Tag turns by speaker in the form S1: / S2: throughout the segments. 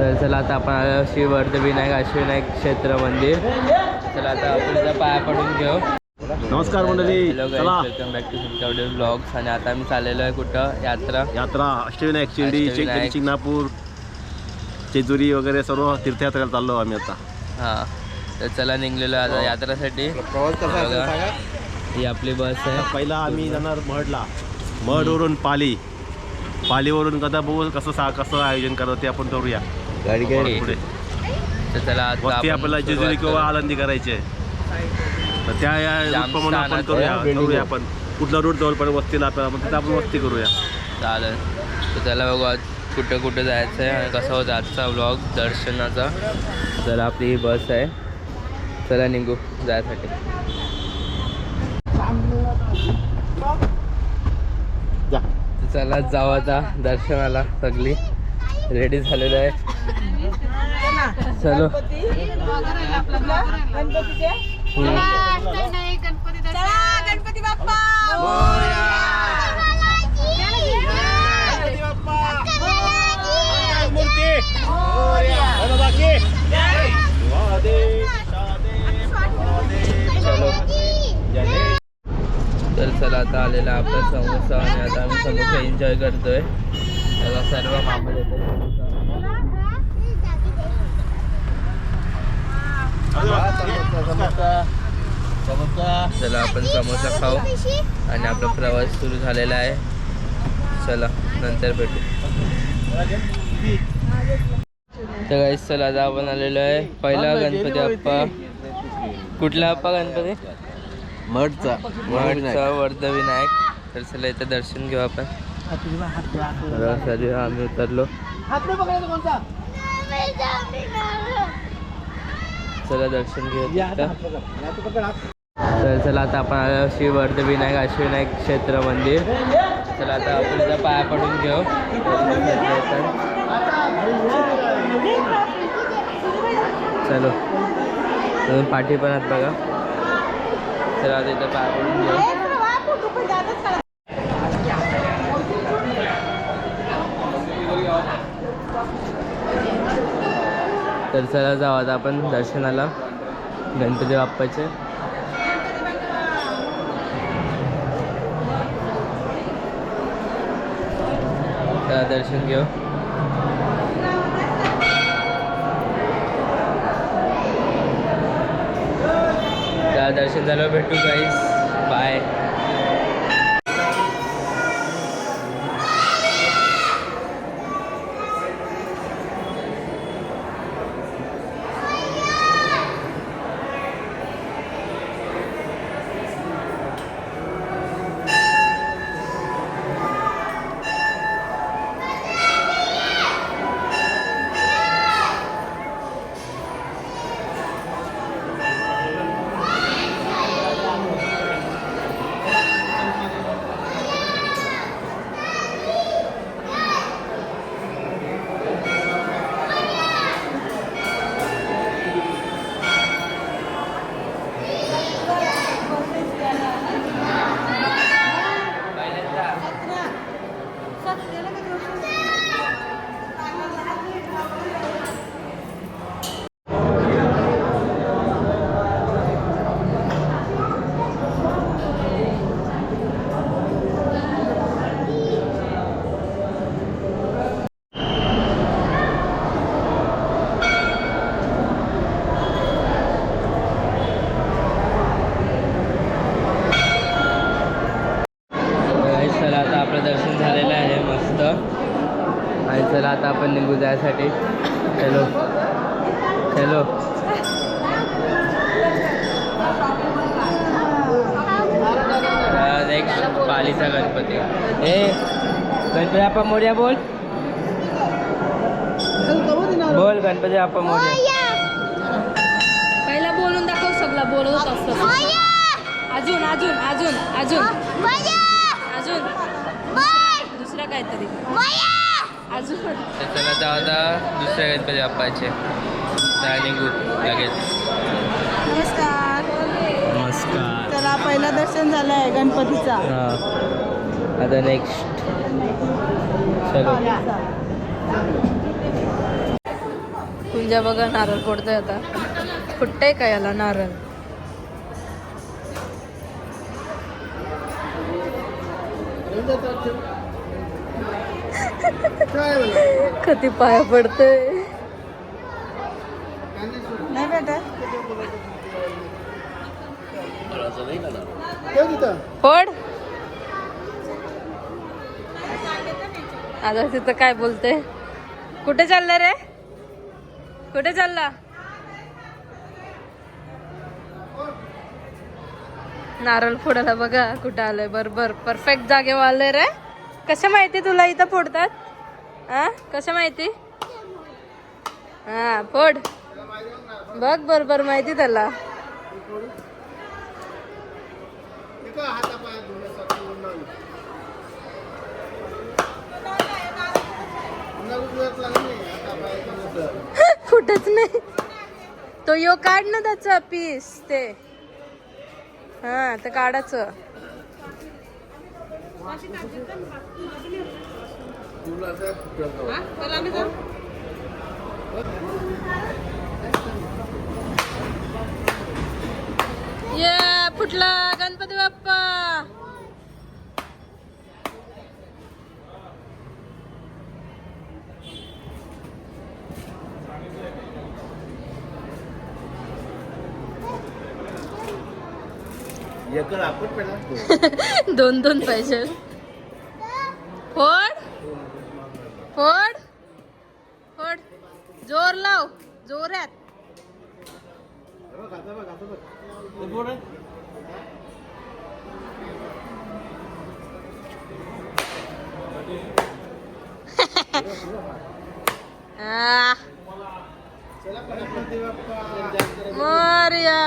S1: तर चला आता आपण आलो श्री वर्धविनायक अष्टविनायक क्षेत्र मंदिर. चला आता आपण इथं पाया पडून घेऊ.
S2: नमस्कार मंडळी,
S1: hello guys, welcome back to तुमच्या व्हिडिओ ब्लॉग्स. आणि आता आम्ही चाललेलो आहे कुठं यात्रा
S2: अष्टविनायक शिर्डी,
S1: अष्टविनायक.
S2: शिंगणापूर, जेजुरी वगैरे सर्व तीर्थयात्रेला चाललो आम्ही आता.
S1: हां, तर चला निघलेलो आता यात्रासाठी.
S2: प्रवास कसा
S1: बघा, ही आपली बस आहे.
S2: पहिला आम्ही जाणार महडला, महडवरून पालीवरून कदा बघू कसं आयोजन करतो ते आपण करूया. गाडी पुढे
S1: तर चला आता
S2: वस्ती
S1: आपण
S2: आपल्याला जेजुरी
S1: सुरुवात
S2: किंवा
S1: करू.
S2: आळंदी करायची आहे. तर त्या रूटप्रमाणे आपण करूया आपण कुठला रूट जवळ पण वस्तीला आपल्याला तिथं आपण वस्ती करूया.
S1: चालेल. तर चला बघू आज कुठं जायचं आहे आणि कसा होता आजचा व्लॉग दर्शनाचा. तर आपली ही बस आहे. चला निघू जायसाठी.
S2: जा.
S1: तर चला जाऊ आता दर्शनाला. सगळी रेडी झालेलं आहे. चलो.
S3: गणपती बाप्पा
S1: चलो. तर चला आता आलेला आपला समोसा आणि आता आम्ही समोसा एन्जॉय करतोय. त्याला सर्व मामा येतो. चला आपण समोसा खाऊ आणि आपला प्रवास सुरू झालेला आहे. चला नंतर भेटू. तर गाईस चला आता आपण आलेलो आहे पहिला गणपती बाप्पा. कुठला बाप्पा गणपती?
S2: महडचा
S1: वर्धविनायक. तर चला इथं दर्शन घेऊ आपण. आम्ही उतरलो. चला दर्शन घेऊ. तर चला आता आपण आलो श्री वर्धविनायक अष्टविनायक क्षेत्र मंदिर. चला आता आपण इथं पाया पडून घेऊ. चलो पाठी पण आहेत बघा. चला आता इथं पाया पडून घेऊ. तर चला जाऊ आता आपण दर्शनाला गणपती बाप्पाचे. चला दर्शन घेऊ. चला दर्शन झालं, भेटू गाईस. बाय. दर्शन झालेलं आहे मस्त. आणि चला आता आपण निघू जायसाठी. चलो चलो. नेक्स्ट पालीचा गणपती. गणपती बाप्पा मोरया बोल. बोल गणपती बाप्पा मोरया.
S3: पहिला बोलून दाखव. सगळा बोलत असतो. अजून अजून अजून अजून अजून दुसरा काहीतरी अजून.
S1: चला आता दुसऱ्या गणपती बाप्पाचे निघू लगेच.
S3: नमस्कार.
S1: नमस्कार.
S3: चला पहिला दर्शन झालं आहे गणपतीचा.
S1: हां आता नेक्स्ट. चलो.
S3: निंजा बघा नारळ फोडतोय आता. फुटतंय का याला नारळ? कधी पाया पडतोय. नाही बेटा फोड. आता तिथं काय बोलते? कुठे चाललं रे? कुठे चालला? नारळ फोडायला बघा कुठं आलंय. बरोबर परफेक्ट जागेवर आलंय रे. कसं माहिती तुला इथं फोडतात? हा कसं माहिती? हा फोड बघ बरोबर माहिती त्याला. फुटच नाही तो. यो काढ ना त्याचा पीस ते. हा ते काढायचं. ये फुटला गणपती बाप्पा. दोन दोन पाहिजे. फोड फोड फोड. जोर लाव जोरात. मोरया.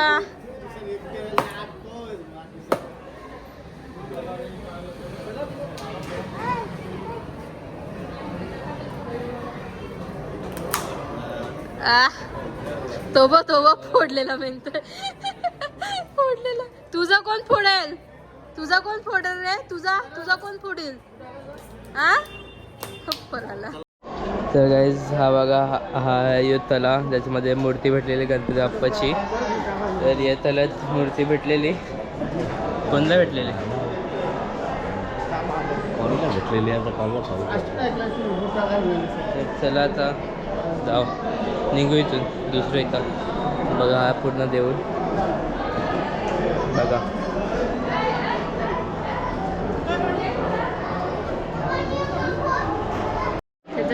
S3: तोबा तोबा फोडलेला म्हणतोय. फोडलेला. तुझा कोण फोडेल? तुझा कोण फोडेल रे? तुझा तुझा कोण फोडेल? हा पळाला.
S1: तर गाईज हा बघा हा यो तलाव ज्याच्यामध्ये मूर्ती भेटलेली गणपती बाप्पाची. तर या तलावात मूर्ती भेटलेली. कोणला भेटलेली? चला आता जाऊ निघू इथून. दुसरं इथं बघा हा पूर्ण देऊळ बघा.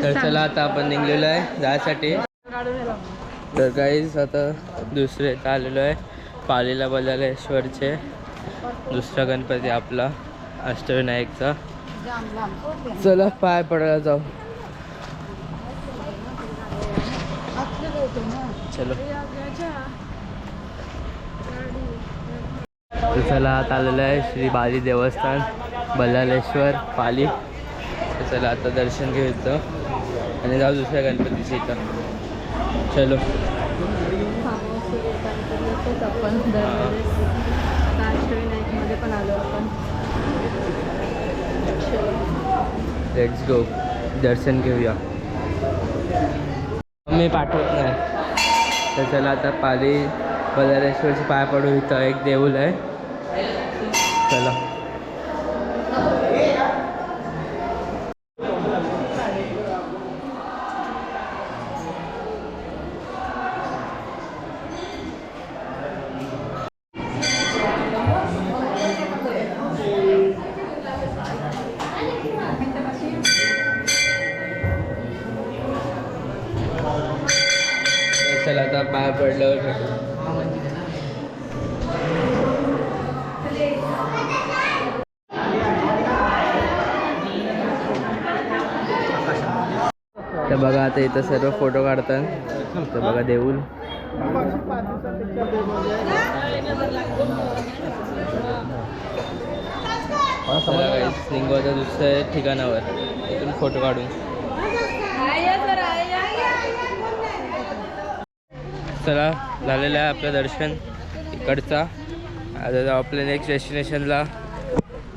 S1: तर चला आता आपण निघलेलो आहे जायसाठी. तर गाईज आता दुसरे इथं आलेलो आहे पालीला बल्लाळेश्वरचे. दुसरा गणपती आपला अष्टविनायकचा. चला पाय पडायला जाऊ. चलो चला आता आलेलं आहे श्री बाली देवस्थान बल्लाळेश्वर पाली. तर चला आता दर्शन घेऊ इथं आणि जाऊ दुसऱ्या गणपतीच्या इथं. चलो
S3: आपण अष्टविनायकमध्ये पण आलो आपण.
S1: लेट्स गो दर्शन घेऊया. मी पाठवत नाही. तर चला आता पाली बल्लाळेश्वरचे पाय पडू. इथं एक देऊळ आहे. चला चला आता पाय पडल्यावर भेटू. तर बघा आता इथं सर्व फोटो काढतात. तर बघा देऊळ. निघू आता दुसऱ्या ठिकाणावर. इथून फोटो काढून. चला झालेलं आहे आपलं दर्शन इकडचा. आता जाऊ आपल्या नेक्स्ट डेस्टिनेशनला.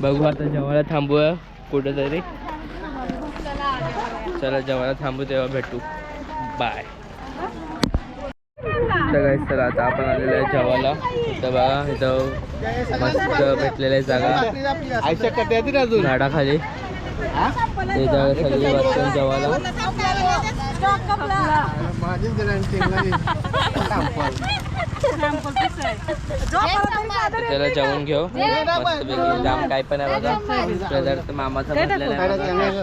S1: बघू आता जेवायला थांबूया कुठेतरी. चला जेवायला थांबू तेव्हा भेटू. बाय. तर काय तर आता आपण आलेलो आहे जेवायला. इथं बघा इथं मस्त भेटलेलं आहे जागा झाडाखाली. ते जागा सगळी बसून जेवायला. त्याला जेवून घेऊ मस्त पैकी. जाम काय पण आहे बघा पदार्थ मामाचा म्हटलेला आहे बघा.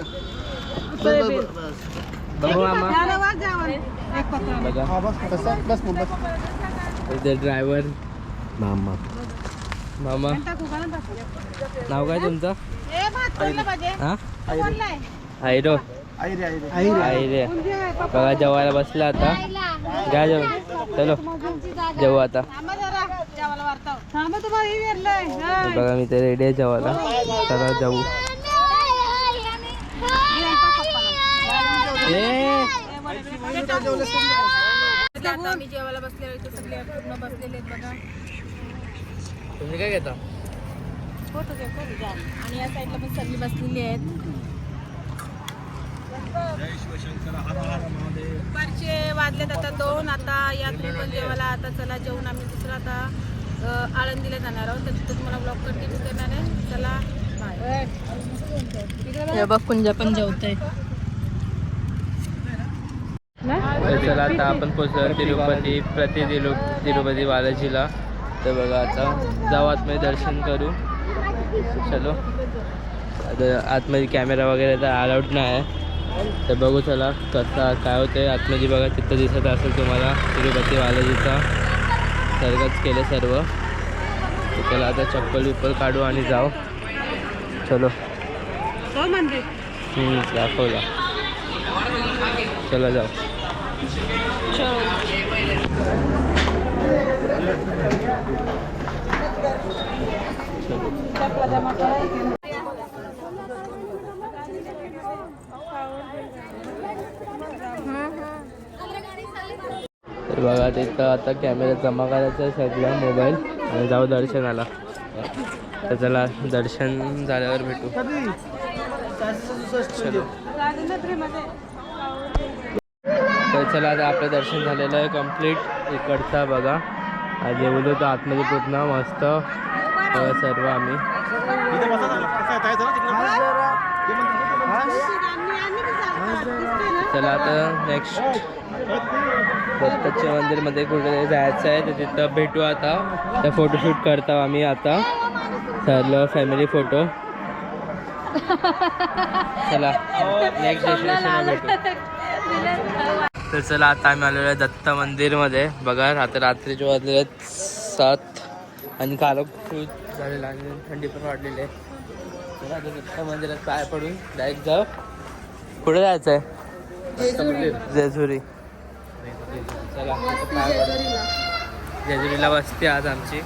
S1: बघू मामा बघा. इथे ड्रायव्हर
S2: मामा
S1: मामा. नाव काय तुमचं? हा आयरो. आयरे बघा जेवायला बसला आता. घ्या जेवण. चलो जेवू आता. बघा मी तर रेडी आहे जेवायला. चला जाऊ.
S3: आम्ही जेवायला बसलेलो इथे सगळे पूर्ण बसलेले आहेत बघा.
S1: तुम्ही काय घेता?
S3: आणि या साईडला पण सगळी बसलेली आहेत. दुपारचे वाजलेत आता 2. आता यात्री पण जेवायला. आता चला जेवून आम्ही दुसरं आता आळंदीला जाणार आहोत. तर तिथं तुम्हाला ब्लॉग कंटिन्यू करणार आहे. चला बाय. बघ कुंजा पण जेवतंय.
S1: तर चला आता आपण पोचलो तिरुपती बालाजीला. तर बघा आता जाऊ आतमध्ये दर्शन करू. चलो आता आतमध्ये कॅमेरा वगैरे तर अलाउड नाही आहे. तर बघू चला कसा काय होतं आतमध्ये. बघा तिथं दिसत असेल तुम्हाला तिरुपती बालाजीचा सर्गच केलं सर्व. तर चला आता चप्पल विप्पल काढू आणि जाऊ. चलो दाखवला. चला जाऊ. तर बघा तिथं आता कॅमेरा जमा करायचा आहे सगळा मोबाईल आणि जाऊ दर्शनाला. तर चला दर्शन झाल्यावर भेटू. चलो तर चला आता आपलं दर्शन झालेलं आहे कम्प्लीट. इकडचा बघा जेवलो तर आतमध्ये पूर्ण मस्त सर्व आम्ही. चला आता नेक्स्ट दत्ताच्या मंदिरमध्ये कुठे जायचं आहे तर तिथं भेटू आता. तर फोटोशूट करतो आम्ही आता सर्व फॅमिली फोटो. चला नेक्स्ट डेस्टिनेशन भेटू. तर चला आता आम्ही आलेलो आहे दत्त मंदिरमध्ये. बघा आता रात्रीचे वाजलेले आहेत 7 आणि कालच खूप झालेलं आणि थंडी पण वाढलेली आहे. चला आता दत्त मंदिरात पाय पडून डायरेक्ट जाऊ. पुढे जायचं आहे जेजुरी. चला पाय पडून जेजुरीला वस्ती आज आमची.